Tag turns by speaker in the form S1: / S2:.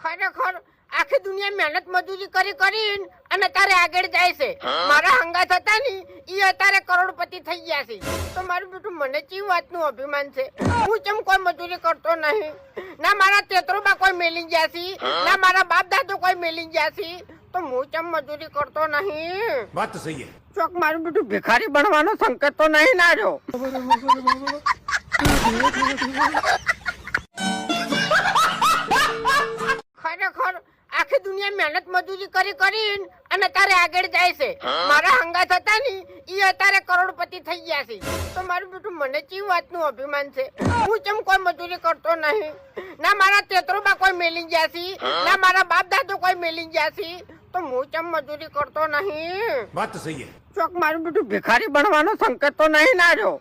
S1: ખરેખર આખી દુનિયા મહેનત મજૂરી કરી કરીને અને તારે આગળ જાય છે. મારા હંગાત હતા ને ઈ અત્યારે કરોડપતિ થઈ ગયા છે. તો મારું બેટું મને ચી વાતનું અભિમાન છે. હું કેમ કોઈ મજૂરી કરતો નહીં. ના મારા તેતરોબા કોઈ મેલી ગયા છે, ના મારા બાપ દાદો કોઈ મેલી ગયા છે. તો હું કેમ મજૂરી કરતો નહીં.
S2: વાત તો સહી હે.
S1: ચોક મારું બેટું ભિખારી બનવાનો સંકેત તો નહીં ના રહ્યો. ખરેખર આખી દુનિયા મહેનત મજૂરી કરી કરીને અને તારે આગળ જાય છે. મારા હંગાત હતા ને ઈ અત્યારે કરોડપતિ થઈ ગયા છે. તો મારું બેટું મને ચી વાતનું અભિમાન છે. હું કેમ કોઈ મજૂરી કરતો નહીં. ના મારા તેતરોબા કોઈ મેલી ગયા છે, ના મારા બાપ દાદો કોઈ મેલી ગયા છે. તો હું કેમ મજૂરી કરતો નહીં.
S2: વાત તો સહી હે.
S1: ચોક મારું બેટું ભિખારી બનવાનો સંકેત તો નહીં ના રહ્યો.